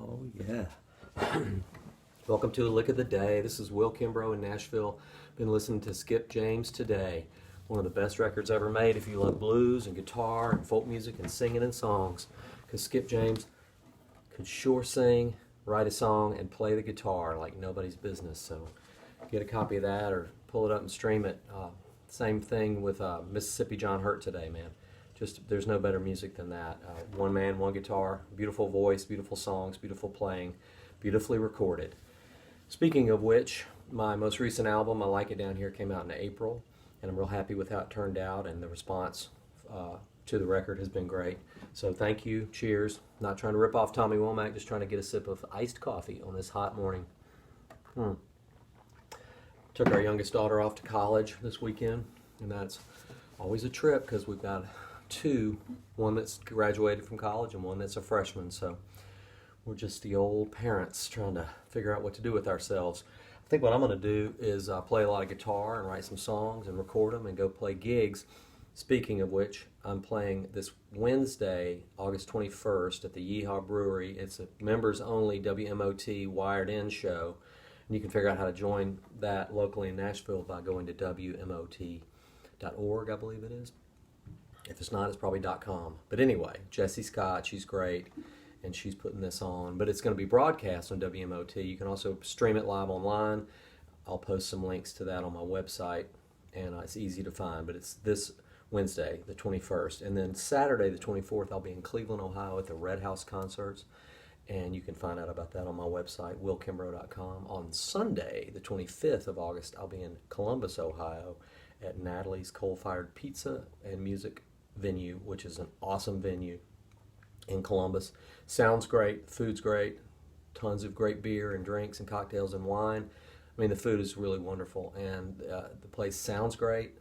Oh, yeah. Welcome to a Lick of the Day. This is Will Kimbrough in Nashville. Been listening to Skip James today. One of the best records ever made if you love blues and guitar and folk music and singing and songs. Because Skip James could sure sing, write a song, and play the guitar like nobody's business. So get a copy of that or pull it up and stream it. Same thing with Mississippi John Hurt today, man. Just there's no better music than that. One man, one guitar, beautiful voice, beautiful songs, beautiful playing, beautifully recorded. Speaking of which, my most recent album, I Like It Down Here, came out in April, and I'm real happy with how it turned out, and the response to the record has been great. So thank you, cheers. Not trying to rip off Tommy Womack, just trying to get a sip of iced coffee on this hot morning. Took our youngest daughter off to college this weekend, and that's always a trip because we've got two, one that's graduated from college and one that's a freshman, so we're just the old parents trying to figure out what to do with ourselves. I think what I'm going to do is play a lot of guitar and write some songs and record them and go play gigs. Speaking of which, I'm playing this Wednesday, August 21st at the Yeehaw Brewery. It's a members-only WMOT wired-in show, and you can figure out how to join that locally in Nashville by going to WMOT.org, I believe it is. If it's not, it's probably .com. But anyway, Jessie Scott, she's great, and she's putting this on. But it's going to be broadcast on WMOT. You can also stream it live online. I'll post some links to that on my website, and it's easy to find. But it's this Wednesday, the 21st. And then Saturday, the 24th, I'll be in Cleveland, Ohio at the Red House Concerts. And you can find out about that on my website, willkimbrough.com. On Sunday, the 25th of August, I'll be in Columbus, Ohio at Natalie's Coal-Fired Pizza and Music venue, which is an awesome venue in Columbus. Sounds great, food's great, tons of great beer and drinks and cocktails and wine. I mean, the food is really wonderful, and the place sounds great.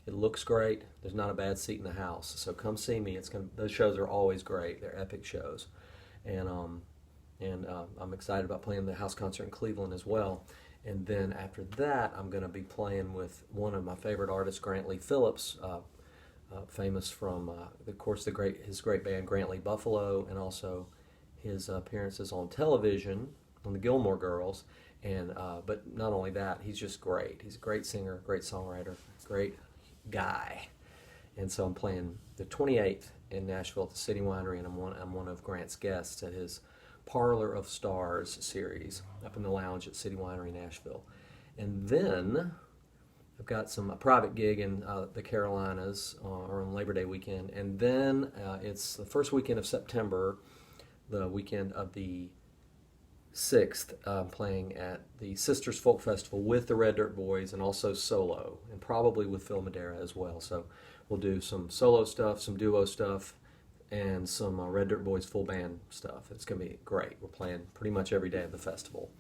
It looks great. There's not a bad seat in the house, so come see me. Those shows are always great. They're epic shows, and I'm excited about playing the house concert in Cleveland as well. And then after that, I'm going to be playing with one of my favorite artists, Grant Lee Phillips. Famous from, of course, his great band Grant Buffalo, and also his appearances on television on the Gilmore Girls. And but not only that, he's just great. He's a great singer, great songwriter, great guy. And so I'm playing the 28th in Nashville at the City Winery, and I'm one of Grant's guests at his Parlor of Stars series up in the lounge at City Winery, Nashville. And then I've got a private gig in the Carolinas on Labor Day weekend, and then it's the first weekend of September, the weekend of the 6th, playing at the Sisters Folk Festival with the Red Dirt Boys and also solo, and probably with Phil Madera as well. So we'll do some solo stuff, some duo stuff, and some Red Dirt Boys full band stuff. It's going to be great. We're playing pretty much every day of the festival.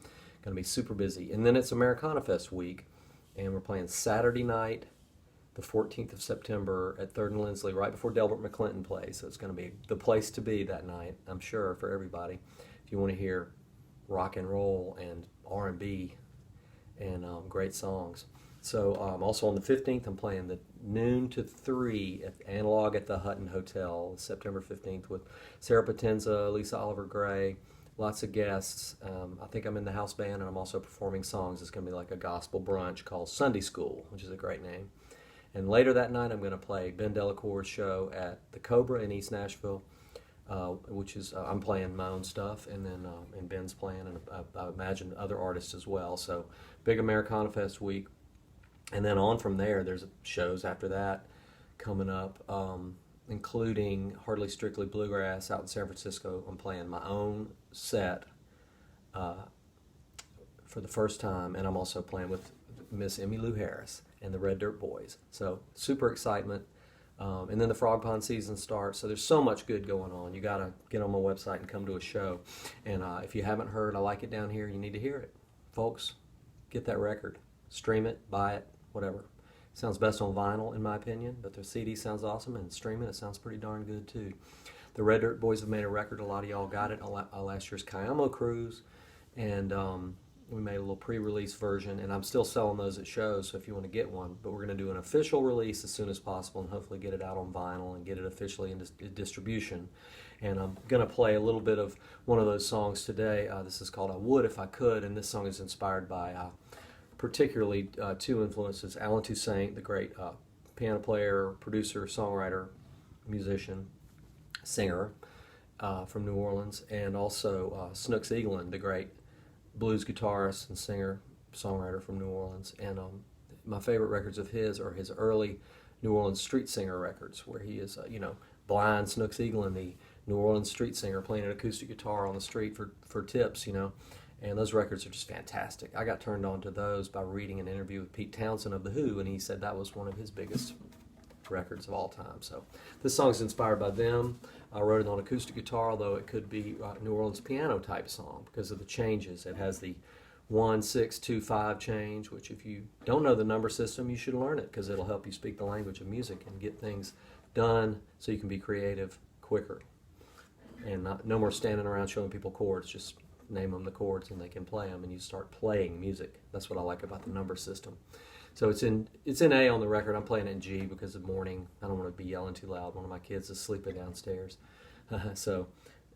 Going to be super busy. And then it's Americana Fest week, and we're playing Saturday night, the 14th of September at 3rd and Lindsley, right before Delbert McClinton plays. So it's going to be the place to be that night, I'm sure, for everybody. If you want to hear rock and roll and R&B and great songs. So also on the 15th, I'm playing the noon to 3 at Analog at the Hutton Hotel, September 15th, with Sarah Potenza, Lisa Oliver Gray, lots of guests. I think I'm in the house band, and I'm also performing songs. It's going to be like a gospel brunch called Sunday School, which is a great name. And later that night, I'm going to play Ben Delacour's show at the Cobra in East Nashville, which is I'm playing my own stuff, and then and Ben's playing, and I imagine other artists as well. So big Americana Fest week. And then on from there, there's shows after that coming up, including Hardly Strictly Bluegrass out in San Francisco. I'm playing my own set for the first time, and I'm also playing with Miss Emmylou Harris and the Red Dirt Boys. So super excitement. And then the Frog Pond season starts, so there's so much good going on. You got to get on my website and come to a show. And if you haven't heard I Like It Down Here, you need to hear it. Folks, get that record. Stream it, buy it, whatever. Sounds best on vinyl, in my opinion, but the CD sounds awesome, and streaming it sounds pretty darn good, too. The Red Dirt Boys have made a record. A lot of y'all got it on last year's Cayamo cruise, and we made a little pre-release version, and I'm still selling those at shows, so if you want to get one. But we're going to do an official release as soon as possible and hopefully get it out on vinyl and get it officially into distribution. And I'm going to play a little bit of one of those songs today. This is called I Would If I Could, and this song is inspired by particularly two influences: Alan Toussaint, the great piano player, producer, songwriter, musician, singer from New Orleans, and also Snooks Eaglin, the great blues guitarist and singer, songwriter from New Orleans. And my favorite records of his are his early New Orleans street singer records, where he is, blind Snooks Eaglin, the New Orleans street singer, playing an acoustic guitar on the street for tips, And those records are just fantastic. I got turned on to those by reading an interview with Pete Toussaint of The Who, and he said that was one of his biggest records of all time. So this song is inspired by them. I wrote it on acoustic guitar, although it could be a New Orleans piano type song because of the changes. It has the 1-6-2-5 change, which if you don't know the number system, you should learn it because it'll help you speak the language of music and get things done so you can be creative quicker. And no more standing around showing people chords, just name them the chords and they can play them and you start playing music. That's what I like about the number system. So it's in A on the record. I'm playing it in G because of morning. I don't want to be yelling too loud. One of my kids is sleeping downstairs. So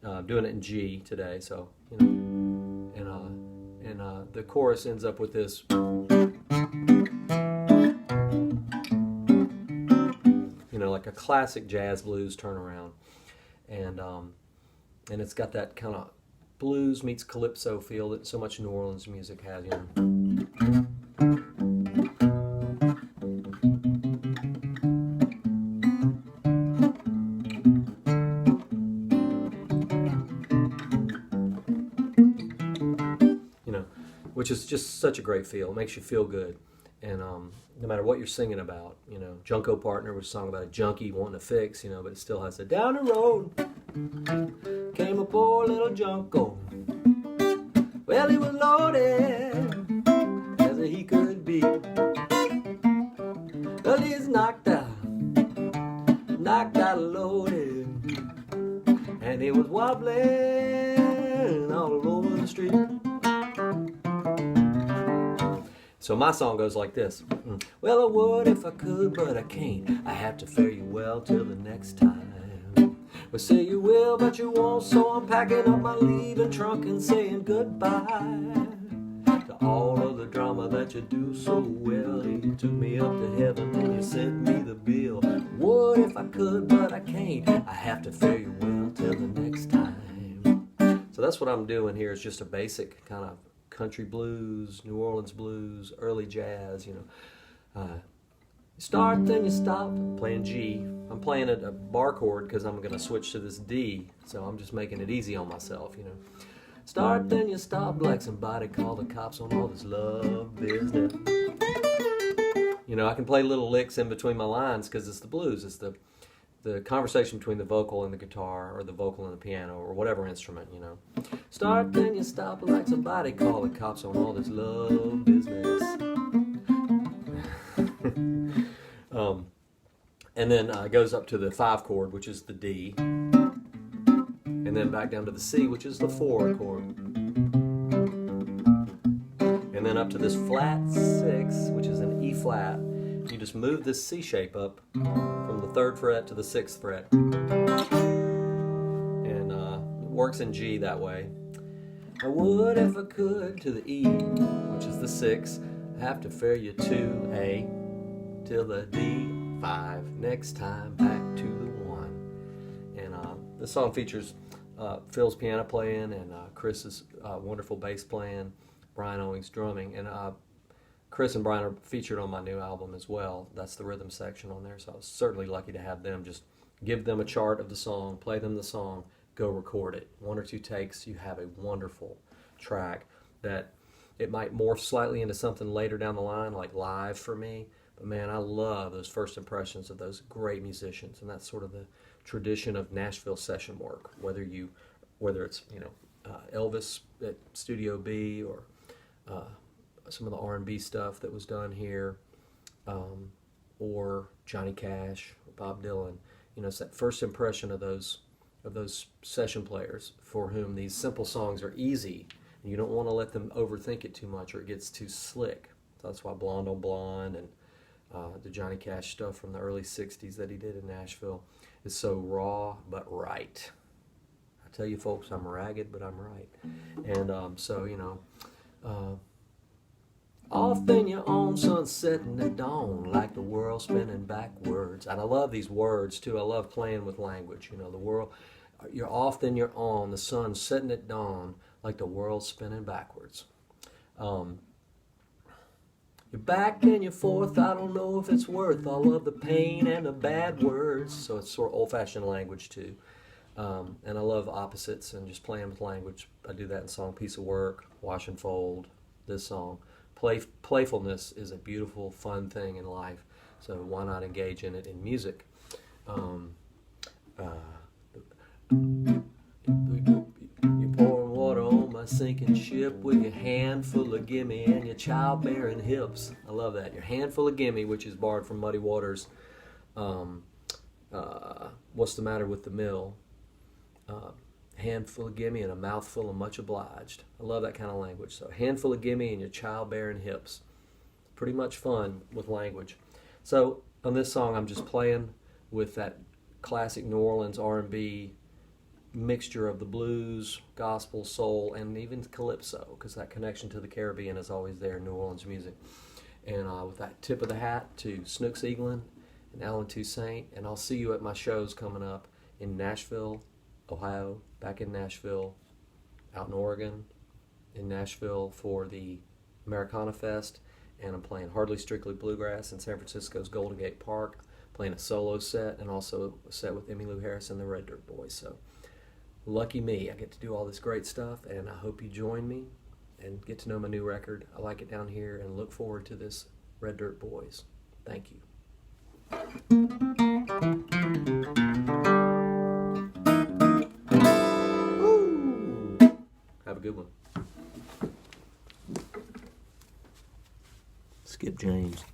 I'm doing it in G today. So, and the chorus ends up with this. Like a classic jazz blues turnaround. And it's got that kind of blues meets calypso feel that so much New Orleans music has, which is just such a great feel. It makes you feel good. And no matter what you're singing about, Junko Partner was a song about a junkie wanting to fix, but it still has the down the road came a poor little Junko. Well, he was loaded as he could be. Well, he's knocked out loaded, and he was wobbling all over the street. So my song goes like this. Well, I would if I could, but I can't. I have to fare you well till the next time. Well, say you will, but you won't, so I'm packing up my leaving trunk and saying goodbye to all of the drama that you do so well. You took me up to heaven and you sent me the bill. Would if I could, but I can't. I have to fare you well till the next time. So that's what I'm doing here, is just a basic kind of country blues, New Orleans blues, early jazz, Start, then you stop. I'm playing G. I'm playing a bar chord because I'm going to switch to this D, so I'm just making it easy on myself, Start, then you stop like somebody called the cops on all this love business. I can play little licks in between my lines because it's the blues. It's the conversation between the vocal and the guitar, or the vocal and the piano, or whatever instrument, Start, then you stop like somebody called the cops on all this love business. And then it goes up to the 5 chord, which is the D, and then back down to the C, which is the 4 chord, and then up to this flat 6, which is an E flat. You just move this C shape up from the 3rd fret to the 6th fret, and it works in G that way. I would if I could to the E, which is the 6. I have to fare you to A till the D5. Next time back to the 1. And this song features Phil's piano playing and Chris's wonderful bass playing, Brian Owings drumming, and Chris and Brian are featured on my new album as well. That's the rhythm section on there, so I was certainly lucky to have them. Just give them a chart of the song, play them the song, go record it. 1 or 2 takes, you have a wonderful track that it might morph slightly into something later down the line, like live for me. But man, I love those first impressions of those great musicians, and that's sort of the tradition of Nashville session work. Whether it's Elvis at Studio B, or some of the R&B stuff that was done here, or Johnny Cash, or Bob Dylan. It's that first impression of those session players for whom these simple songs are easy, and you don't want to let them overthink it too much or it gets too slick. So that's why Blonde on Blonde and the Johnny Cash stuff from the early 60s that he did in Nashville is so raw but right. tell you folks I'm ragged, but I'm right. And so, you know, off in your own sunset and at dawn, like the world spinning backwards. And I love these words too. I love playing with language. You know, the world, you're off, then you're on, the sun setting at dawn, like the world spinning backwards. You're back and you're forth, I don't know if it's worth all of the pain and the bad words. So it's sort of old-fashioned language too. And I love opposites and just playing with language. I do that in song Piece of Work, Wash and Fold, this song. Playfulness is a beautiful, fun thing in life, so why not engage in it in music? You're pouring water on my sinking ship with your handful of gimme and your childbearing hips. I love that. Your handful of gimme, which is borrowed from Muddy Waters' What's the Matter with the Mill? Handful of gimme and a mouthful of much obliged. I love that kind of language. So handful of gimme and your childbearing hips. Pretty much fun with language. So on this song, I'm just playing with that classic New Orleans R&B mixture of the blues, gospel, soul, and even calypso, because that connection to the Caribbean is always there in New Orleans music. And with that tip of the hat to Snooks, Eaglin, and Alan Toussaint. And I'll see you at my shows coming up in Nashville, Ohio, back in Nashville, out in Oregon, in Nashville for the Americana Fest, and I'm playing Hardly Strictly Bluegrass in San Francisco's Golden Gate Park, playing a solo set and also a set with Emmylou Harris and the Red Dirt Boys. So lucky me, I get to do all this great stuff, and I hope you join me and get to know my new record. I like it down here and look forward to this Red Dirt Boys. Thank you. Have a good one. Skip James.